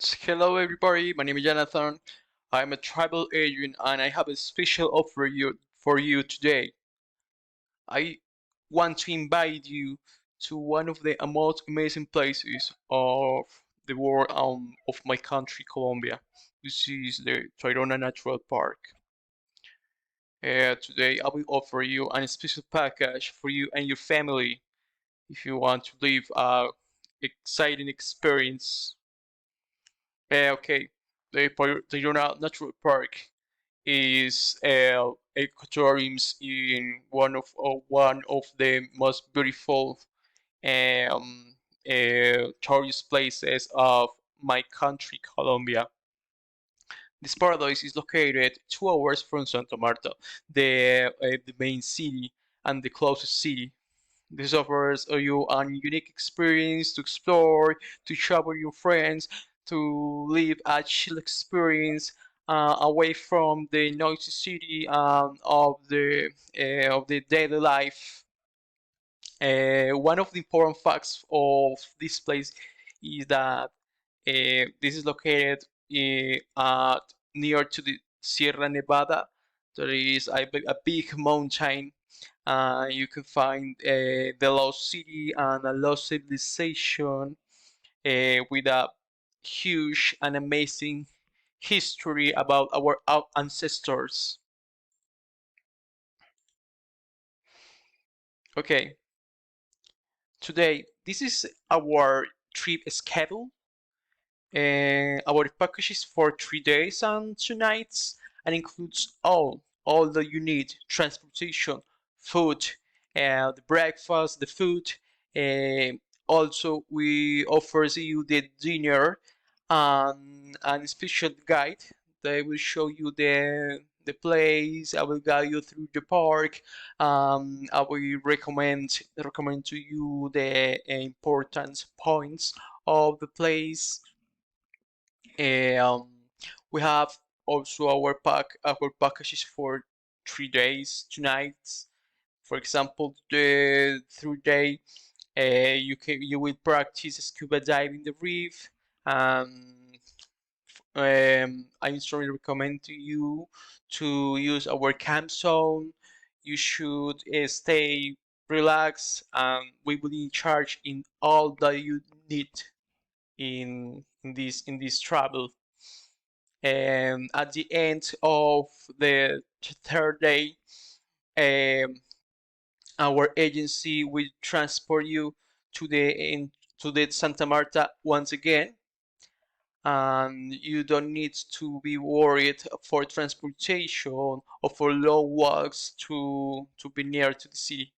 Hello everybody, my name is Jonathan. I'm a travel agent and I have a special offer for you today. I want to invite you to one of the most amazing places of the world of my country, Colombia. This is the Tayrona Natural Park. Today I will offer you a special package for you and your family if you want to live a exciting experience. Okay, the Tayrona Natural Park is ecotourism in one of the most beautiful um, tourist places of my country, Colombia. This paradise is located 2 hours from Santa Marta, the main city and the closest city. This offers you an unique experience to explore, to shop with your friends, to live a chill experience away from the noisy city of the daily life. One of the important facts of this place is that this is located near to the Sierra Nevada. There is a big mountain. You can find the lost city and a lost civilization with a huge and amazing history about our ancestors. Okay, today this is our trip schedule. Our package is for 3 days and 2 nights and includes all that you need: transportation, food, the breakfast, the food. Also, we offer you the dinner and a special guide that will show you the place. I will guide you through the park. I will recommend to you the important points of the place. Um, we have also our packages for 3 days, 2 nights. For example, the through day, you will practice scuba diving the reef. Um, I strongly recommend to you to use our camp zone. You should stay relaxed, and we will in charge in all that you need in this travel. And at the end of the third day, um, our agency will transport you to the Santa Marta once again, and you don't need to be worried for transportation or for long walks to be near to the city.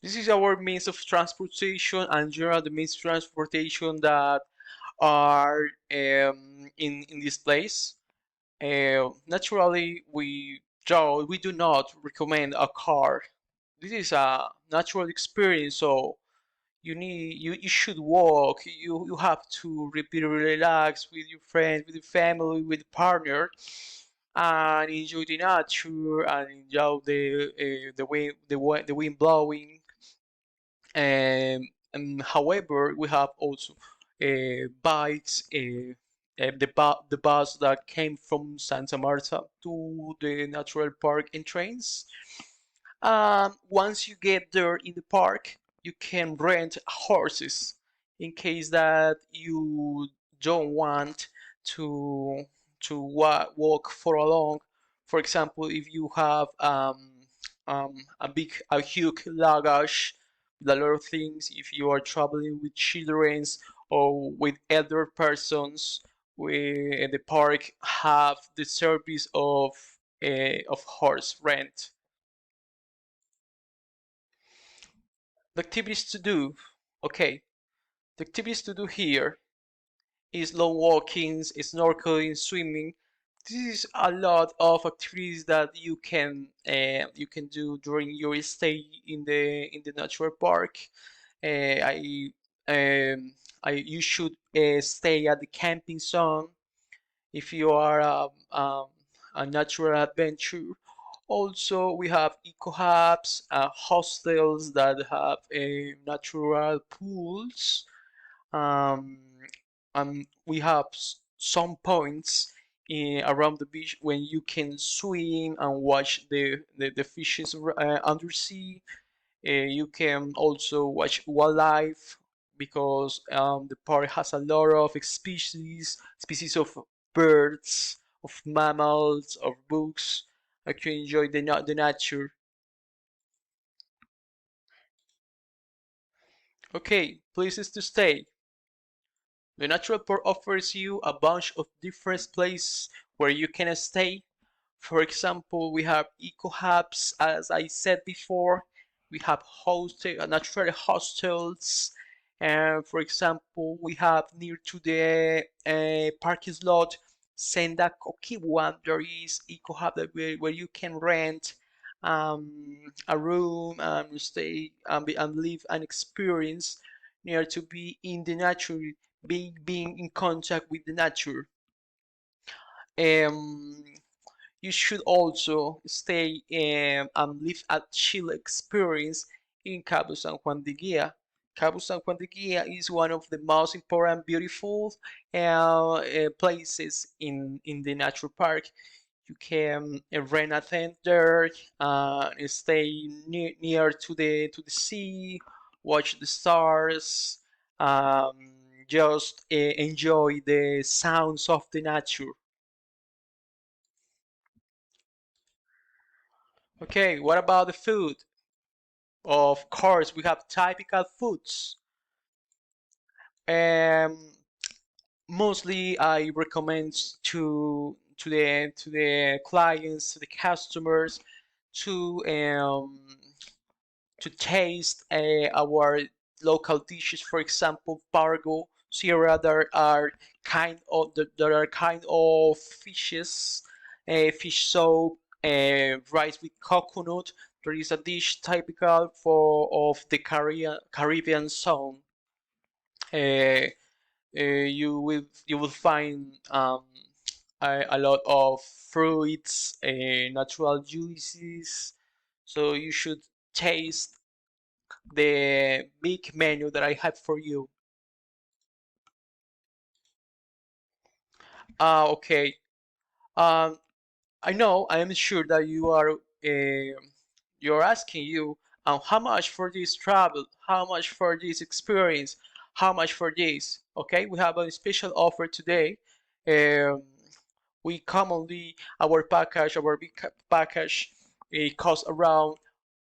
This is our means of transportation, and general the means of transportation that are in this place. Naturally, we do not recommend a car. This is a natural experience, so you should walk. You have to be relaxed with your friends, with your family, with your partner, and enjoy the nature and enjoy the wind blowing. However, we have also bikes, the bus that came from Santa Marta to the natural park in trains. Once you get there in the park, you can rent horses in case that you don't want to walk for a long. For example, if you have a huge luggage with a lot of things, if you are traveling with children or with elder persons, the park have the service of horse rent. The activities to do. Okay, the activities to do here is long walkings, snorkeling, swimming. This is a lot of activities that you can do during your stay in the natural park. Uh, I you should stay at the camping zone if you are a natural adventure. Also, we have eco hubs, hostels that have natural pools. Um, we have some points around the beach when you can swim and watch the fishes undersea. You can also watch wildlife because the park has a lot of species of birds, of mammals, of bugs. I can enjoy the nature. Okay, places to stay. The natural park offers you a bunch of different places where you can stay. For example, we have eco hubs, as I said before. We have natural hostels, and for example, we have near to the parking lot, Senda Kokiwan. There is eco hub where you can rent a room and stay and live an experience near to be in the nature, being in contact with the nature. Um, you should also stay and live a chill experience in Cabo San Juan de Guia. Cabo San Juan de Guia is one of the most important, beautiful places in the natural park. You can rent a tent there, stay near to the sea, watch the stars, just enjoy the sounds of the nature. Okay, what about the food? Of course, we have typical foods. Um, Mostly, I recommend to the clients, to the customers, to to taste our local dishes. For example, Bargo, Sierra. There are kind of fishes, fish soup, rice with coconut. There is a dish typical for of the Caribbean zone. Uh, you will find a lot of fruits, natural juices. So you should taste the big menu that I have for you. Okay. Um, I know. I am sure that you're asking you how much for this travel, how much for this experience, how much for this. Okay, we have a special offer today. Um, we commonly our big package, it costs around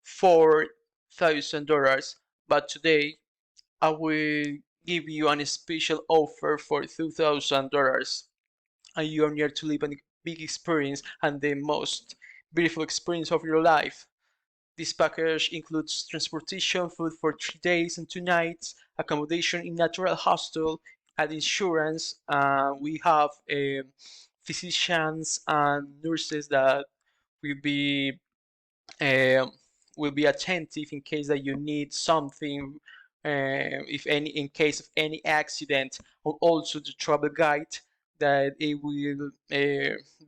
$4,000, but today I will give you a special offer for $2,000, and you are near to live a big experience and the most beautiful experience of your life. This package includes transportation, food for 3 days and 2 nights, accommodation in natural hostel, and insurance. We have physicians and nurses that will be um, will be attentive in case that you need something, if any, in case of any accident, or also the travel guide that it will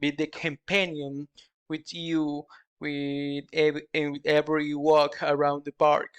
be the companion with you with every walk around the park.